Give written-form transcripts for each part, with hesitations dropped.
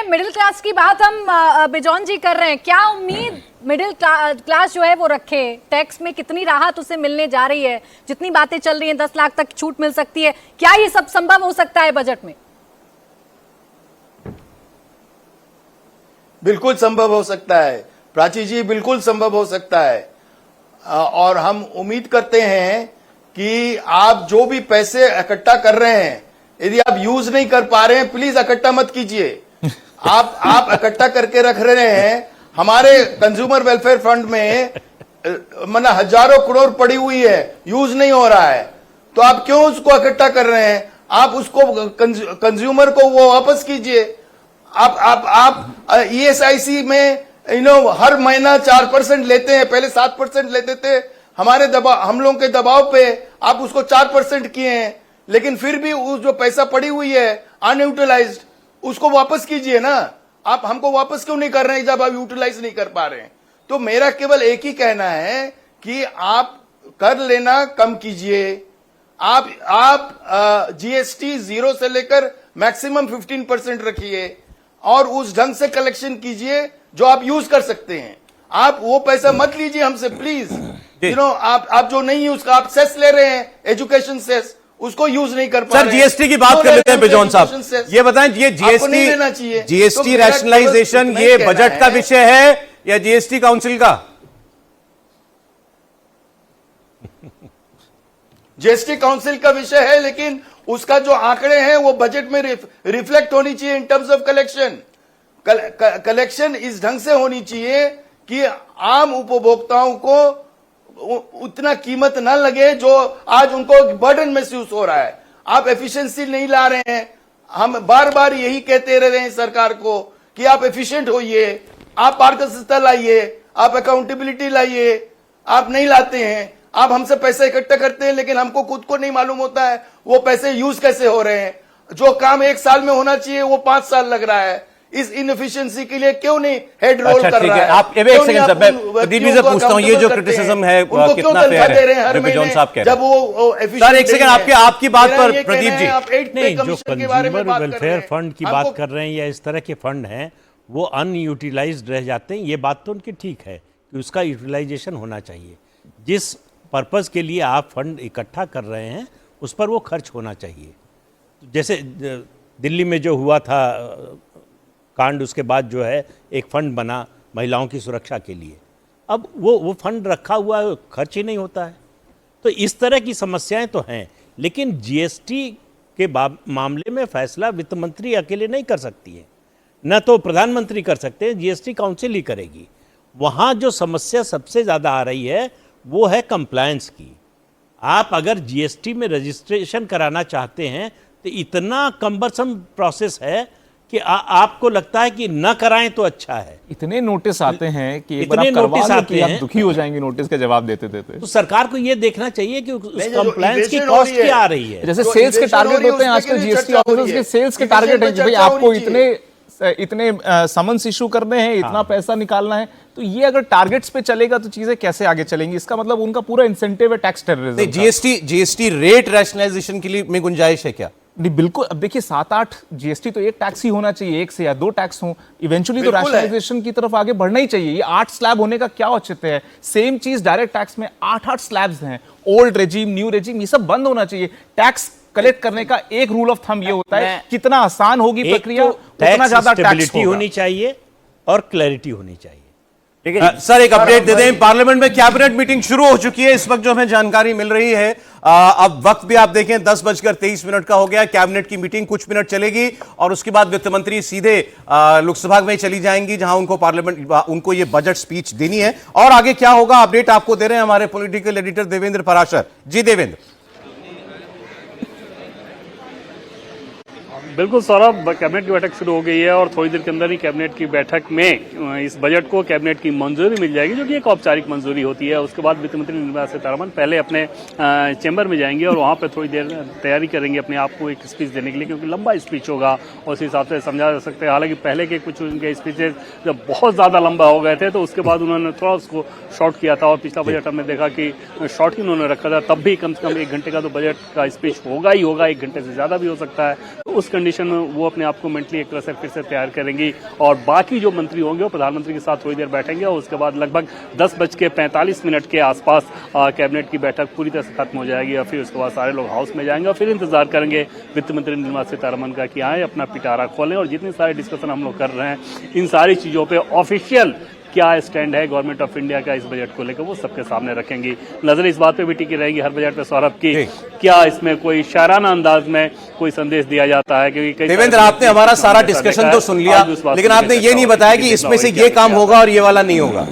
Middle class की बात हम बिजॉन जी कर रहे हैं, क्या उम्मीद मिडिल क्लास जो है वो रखे? टैक्स में कितनी राहत उसे मिलने जा रही है? जितनी बातें चल रही हैं 10 लाख तक छूट मिल सकती है, क्या ये सब संभव हो सकता है बजट में? बिल्कुल संभव हो सकता है प्राची जी, बिल्कुल संभव हो सकता है। और हम उम्मीद करते हैं कि आप जो भी पैसे इकट्ठा कर रहे हैं, यदि आप यूज नहीं कर पा रहे हैं, प्लीज इकट्ठा मत कीजिए। आप इकट्ठा करके रख रहे हैं। हमारे कंज्यूमर वेलफेयर फंड में मतलब हजारों करोड़ पड़ी हुई है, यूज नहीं हो रहा है, तो आप क्यों उसको इकट्ठा कर रहे हैं? आप उसको कंज्यूमर को वो वापस कीजिए। आप ESIC में हर महीना 4% लेते हैं, पहले 7% लेते थे। हमारे दबाव, हम लोगों के दबाव पे आप उसको 4% किए हैं, लेकिन फिर भी उस जो पैसा पड़ी हुई है अनयूटिलाइज्ड, उसको वापस कीजिए ना। आप हमको वापस क्यों नहीं कर रहे हैं जब आप यूटिलाइज नहीं कर पा रहे हैं? तो मेरा केवल एक ही कहना है कि आप कर लेना कम कीजिए। आप GST 0 से लेकर मैक्सिमम 15% रखिए और उस ढंग से कलेक्शन कीजिए जो आप यूज कर सकते हैं। आप वो पैसा मत लीजिए हमसे प्लीज। आप जो नहीं यूज, आप सेस ले रहे हैं, एजुकेशन सेस, उसको यूज नहीं कर पा रहे हैं। सर GST की बात कर लेते हैं बिजॉन साहब, ये बताएं, ये GST रैशनलाइजेशन ये बजट का विषय है या GST काउंसिल का? GST काउंसिल का विषय है, लेकिन उसका जो आंकड़े हैं वो बजट में रिफ्लेक्ट होनी चाहिए in terms of collection. Collection इस ढंग से होनी चाहिए कि आम उपभोक्ताओं को उतना कीमत न लगे जो आज उनको बर्डन महसूस हो रहा है। आप एफिशिएंसी नहीं ला रहे हैं। हम बार बार यही कहते रह रहे हैं सरकार को कि आप एफिशिएंट होइए, आप पारदर्शिता लाइए, आप अकाउंटेबिलिटी लाइए। आप नहीं लाते हैं। आप हमसे पैसे इकट्ठा करते हैं, लेकिन हमको खुद को नहीं मालूम होता है वो पैसे यूज कैसे हो रहे हैं। जो काम 1 साल में होना चाहिए वो 5 साल लग रहा है। इस इनएफिशिएंसी के लिए क्यों नहीं हेड रोल कर रहा है? आप एक सेकंड सर, मैं प्रदीप जी से पूछता हूं, ये जो क्रिटिसिज्म है कितना फेयर है जो बिजॉन साहब कह रहे हैं? जब वो सर एक सेकंड, आपकी बात पर प्रदीप जी। नहीं, जो कंज्यूमर वेलफेयर फंड की बात कर रहे हैं या इस तरह के फंड हैं वो अनयूटिलाइज्ड रह जाते हैं, ये बात तो उनकी ठीक है कि उसका यूटिलाइजेशन होना चाहिए। जिस पर्पस के लिए आप फंड इकट्ठा कर रहे हैं उस पर वो खर्च होना चाहिए। जैसे दिल्ली में जो हुआ था कांड, उसके बाद जो है एक फंड बना महिलाओं की सुरक्षा के लिए, अब वो फंड रखा हुआ है, खर्च ही नहीं होता है। तो इस तरह की समस्याएं तो हैं, लेकिन GST के मामले में फैसला वित्त मंत्री अकेले नहीं कर सकती है, न तो प्रधानमंत्री कर सकते हैं, GST काउंसिल ही करेगी। वहाँ जो समस्या सबसे ज़्यादा आ रही है वो है कंप्लायंस की। आप अगर GST में रजिस्ट्रेशन कराना चाहते हैं तो इतना कम्बरसम प्रोसेस है कि आपको लगता है कि न कराएं तो अच्छा है। इतने नोटिस आते हैं कि इतने नोटिस आते हैं, आप दुखी हो जाएंगे नोटिस का जवाब देते देते। तो सरकार को ये देखना चाहिए कि उस कंप्लायंस की कॉस्ट क्या आ रही है। जैसे सेल्स के टारगेट होते हैं आजकल, GST ऑफिसर्स के सेल्स के टारगेट है कि भाई आपको इतने समन्स इशू करने हैं, इतना पैसा निकालना है। तो ये अगर टारगेट्स पे चलेगा तो चीजें कैसे आगे चलेंगी? इसका मतलब उनका पूरा इंसेंटिव है tax terrorism. GST rate rationalization के लिए में गुंजाइश है क्या? नहीं, बिल्कुल। अब देखिए 7-8 GST तो एक टैक्स ही होना चाहिए, 1 से या 2 टैक्स हो। इवेंचुअली तो रैशनलाइजेशन की तरफ आगे बढ़ना ही चाहिए। ये 8 स्लैब होने का क्या औचित्य है? सेम चीज डायरेक्ट टैक्स में 8-8 स्लैब्स हैं। ओल्ड रेजिम, न्यू रेजिम, ये सब बंद होना चाहिए। टैक्स कलेक्ट करने का एक रूल ऑफ थंब ये होता है, कितना आसान होगी प्रक्रिया उतना ज्यादा टैक्स होनी चाहिए और क्लैरिटी होनी चाहिए। सर एक अपडेट दे दें, पार्लियामेंट में कैबिनेट मीटिंग शुरू हो चुकी है इस वक्त जो हमें जानकारी मिल रही है। अब वक्त भी आप देखें 10:23 का हो गया। कैबिनेट की मीटिंग कुछ मिनट चलेगी और उसके बाद वित्त मंत्री सीधे लोकसभा में चली जाएंगी, जहां उनको ये बजट स्पीच देनी है। और आगे क्या होगा अपडेट आपको दे रहे हैं हमारे पॉलिटिकल एडिटर देवेंद्र पराशर जी। देवेंद्र। बिल्कुल सौरभ, कैबिनेट की बैठक शुरू हो गई है और थोड़ी देर के अंदर ही कैबिनेट की बैठक में इस बजट को कैबिनेट की मंजूरी मिल जाएगी, जो कि एक औपचारिक मंजूरी होती है। उसके बाद वित्त मंत्री निर्मला सीतारमण पहले अपने चैम्बर में जाएंगे और वहां पर थोड़ी देर तैयारी करेंगे अपने आप को एक स्पीच देने के लिए, क्योंकि लंबा स्पीच होगा और उस हिसाब से समझा जा सकता है। हालांकि पहले के कुछ उनके स्पीचेज जब बहुत ज़्यादा लंबा हो गए थे तो उसके बाद उन्होंने थोड़ा उसको शॉर्ट किया था और पिछला बजट हमने देखा कि शॉर्ट ही उन्होंने रखा था। तब भी कम से कम 1 घंटे का तो बजट का स्पीच होगा ही होगा, 1 घंटे से ज़्यादा भी हो सकता है। तो उस कंडीशन में वो अपने आप को मेंटली एक तरह से फिर से तैयार करेंगी और बाकी जो मंत्री होंगे वो प्रधानमंत्री के साथ थोड़ी देर बैठेंगे और उसके बाद लगभग 10:45 के आसपास कैबिनेट की बैठक पूरी तरह से खत्म हो जाएगी और फिर उसके बाद सारे लोग हाउस में जाएंगे और फिर इंतजार करेंगे वित्त मंत्री निर्मला सीतारमण का कि आए अपना पिटारा खोलें और जितनी सारी डिस्कशन हम लोग कर रहे हैं इन सारी चीजों पे ऑफिशियल क्या स्टैंड है गवर्नमेंट ऑफ इंडिया का इस बजट को लेकर वो सबके सामने रखेंगी। नजर इस बात पे भी टिकी रहेगी हर बजट पे सौरभ की क्या इसमें कोई शाराना अंदाज में कोई संदेश दिया जाता है, क्योंकि देवेंद्र आपने हमारा सारा डिस्कशन तो सुन लिया, लेकिन आपने ये नहीं बताया कि इसमें से ये काम होगा और ये वाला नहीं होगा।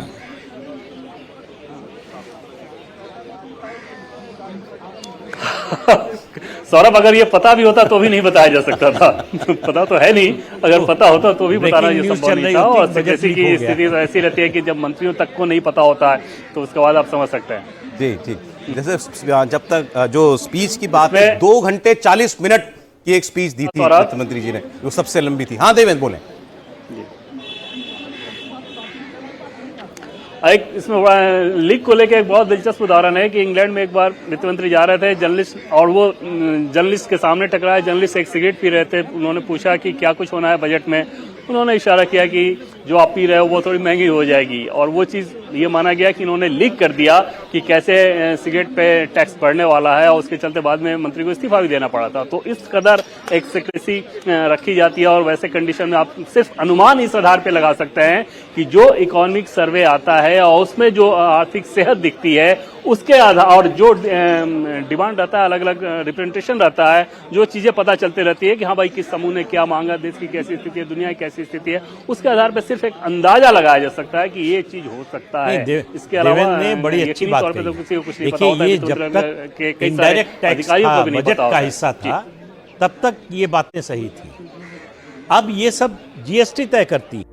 सौरभ अगर ये पता भी होता तो भी नहीं बताया जा सकता था पता तो है नहीं, अगर पता होता तो भी बताना ये संभव नहीं था। और जैसी की स्थिति तो ऐसी रहती है कि जब मंत्रियों तक को नहीं पता होता है तो उसके बाद आप समझ सकते हैं। जी ठीक, जैसे जब तक जो स्पीच की बात है 2 घंटे 40 मिनट की एक स्पीच दी थी वित्तमंत्री जी ने, जो सबसे लंबी थी। हाँ देवेंद्र बोले। एक इसमें लीक को लेकर एक बहुत दिलचस्प उदाहरण है कि इंग्लैंड में एक बार वित्त मंत्री जा रहे थे, जर्नलिस्ट और वो जर्नलिस्ट के सामने टकराए। जर्नलिस्ट एक सिगरेट पी रहे थे, उन्होंने पूछा कि क्या कुछ होना है बजट में, उन्होंने इशारा किया कि जो आप पी रहे हो वो थोड़ी महंगी हो जाएगी और वो चीज़ ये माना गया कि इन्होंने लीक कर दिया कि कैसे सिगरेट पे टैक्स बढ़ने वाला है और उसके चलते बाद में मंत्री को इस्तीफा भी देना पड़ा था। तो इस कदर एक सिक्रेसी रखी जाती है और वैसे कंडीशन में आप सिर्फ अनुमान इस आधार पे लगा सकते हैं कि जो इकोनॉमिक सर्वे आता है और उसमें जो आर्थिक सेहत दिखती है उसके आधार और जो डिमांड रहता है, अलग अलग रिप्रेजेंटेशन रहता है, जो चीजें पता चलती रहती है कि हाँ भाई किस समूह ने क्या मांगा, देश की कैसी स्थिति है, दुनिया की कैसी स्थिति है, उसके आधार पर सिर्फ एक अंदाजा लगाया जा सकता है कि ये चीज हो सकता है। इसके अलावा ने बड़ी अच्छी बात कही। तो किसी को कुछ नहीं पता देखिए होता ये जब तक इनडायरेक्ट टैक्स का बजट का हिस्सा था तब तक ये बातें सही थी। अब ये सब जीएसटी तय करती है।